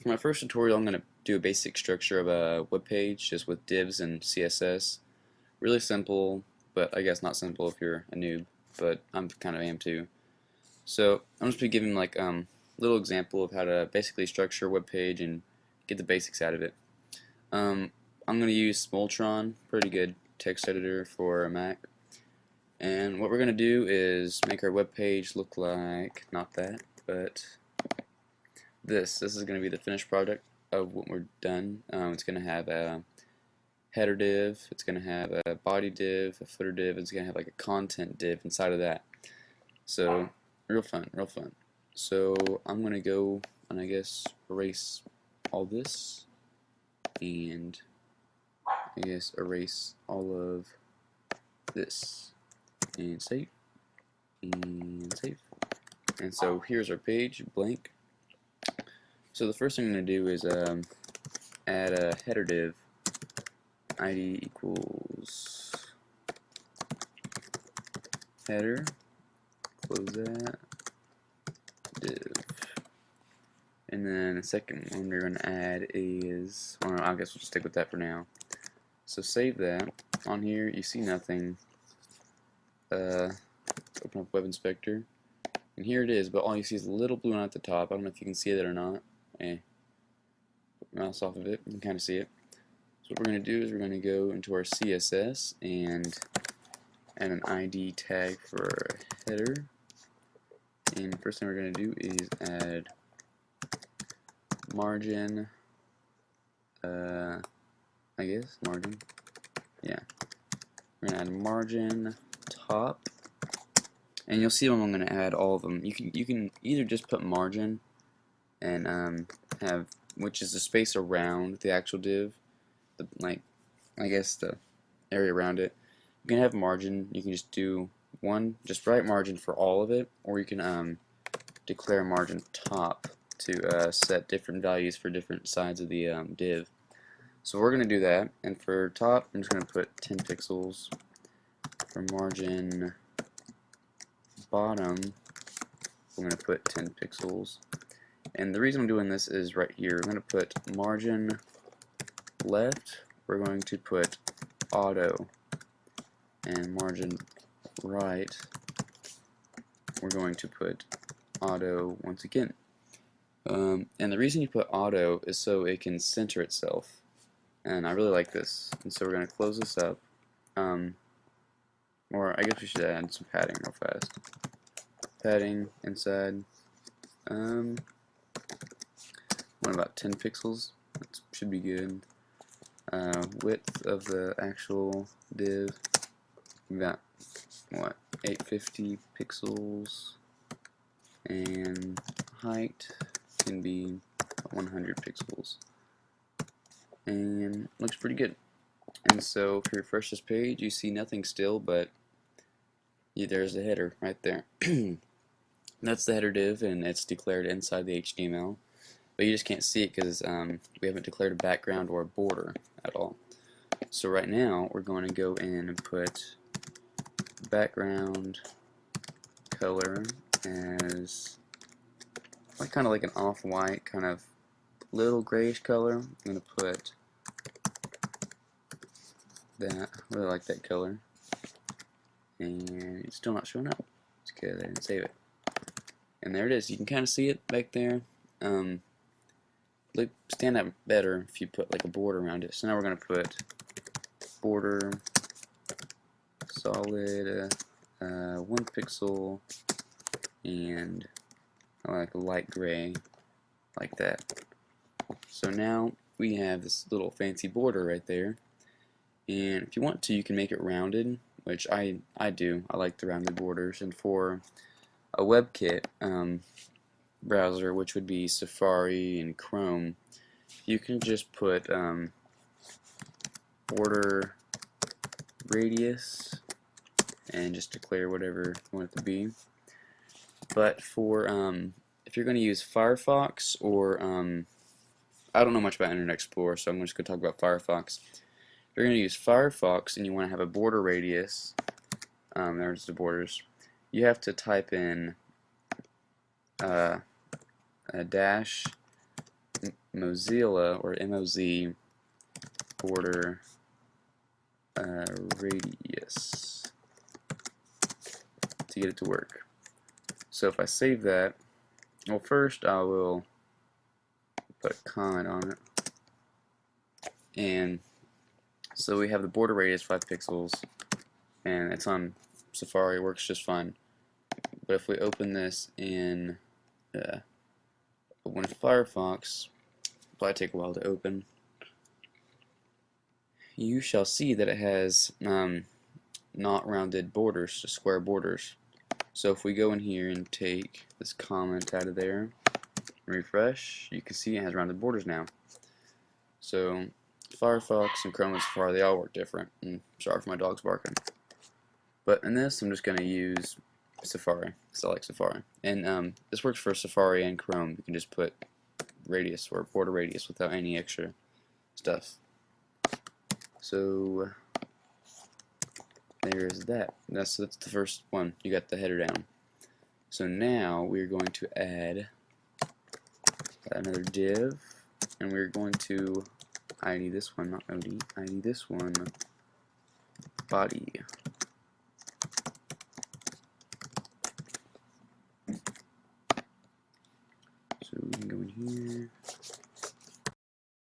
For my first tutorial, I'm going to do a basic structure of a web page just with divs and CSS. Really simple, but I guess not simple if you're a noob, but I'm kind of am too. So I'm just going to be giving like little example of how to basically structure a web page and get the basics out of it. I'm going to use Smoltron, pretty good text editor for a Mac. And what we're going to do is make our web page look like, not that, but this is going to be the finished product of what we're done. It's going to have a header div, it's going to have a body div, a footer div, it's going to have like a content div inside of that. So real fun, real fun. So I'm going to go and I guess erase all this and I guess erase all of this and save and save. And so here's our page, blank. So the first thing I'm going to do is add a header div, id equals header, close that, div. And then the second one we're going to add is, well, I guess we'll just stick with that for now. So save that. On here you see nothing. Open up Web Inspector. And here it is, but all you see is a little blue one at the top. I don't know if you can see that or not. Put my mouse off of it, you can kind of see it. So what we're going to do is we're going to go into our CSS and add an ID tag for header. And the first thing we're going to do is add margin, I guess, margin, yeah. We're going to add margin top. And you'll see when I'm going to add all of them. You can either just put margin and have, which is the space around the actual div, I guess the area around it. You can have margin. You can just do one, just write margin for all of it, or you can declare margin top to set different values for different sides of the div. So we're going to do that, and for top, I'm just going to put 10 pixels. For margin bottom, we're going to put 10 pixels. And the reason I'm doing this is right here. We're going to put margin left, we're going to put auto, and margin right, we're going to put auto once again. And the reason you put auto is so it can center itself. And I really like this. And so we're going to close this up. Or I guess we should add some padding real fast. Padding inside. What about 10 pixels? That should be good. Width of the actual div. We got what? 850 pixels. And height can be 100 pixels. And looks pretty good. And so if you refresh this page, you see nothing still, but there's the header right there. That's the header div, and it's declared inside the HTML. But you just can't see it because we haven't declared a background or a border at all. So right now, we're going to go in and put background color as kind of like an off-white, kind of little grayish color. I'm going to put that. I really like that color. And it's still not showing up. Let's go ahead and save it. And there it is. You can kind of see it back there. Stand out better if you put like a border around it. So now we're going to put border solid 1 pixel and like a light gray like that. So now we have this little fancy border right there. And if you want to, you can make it rounded, which I do. I like the rounded borders. And for a WebKit browser, which would be Safari and Chrome, you can just put border radius and just declare whatever you want it to be. But for if you're going to use Firefox or I don't know much about Internet Explorer, so I'm just going to talk about Firefox. If you're going to use Firefox and you want to have a border radius, there's the borders, you have to type in a dash Mozilla or MOZ border radius to get it to work. So if I save that, well, first I will put a comment on it, and so we have the border radius 5 pixels, and it's on Safari. It works just fine. But if we open this in Firefox, it'll probably take a while to open. You shall see that it has not rounded borders, just square borders. So if we go in here and take this comment out of there, refresh, you can see it has rounded borders now. So Firefox and Chrome and Safari, they all work different. And sorry for my dog's barking. But in this, I'm just going to use Safari, because I like Safari. And this works for Safari and Chrome. You can just put radius or border radius without any extra stuff. So there's that. That's the first one. You got the header down. So now we're going to add another div, and we're going to ID this one, not OD, ID this one, body.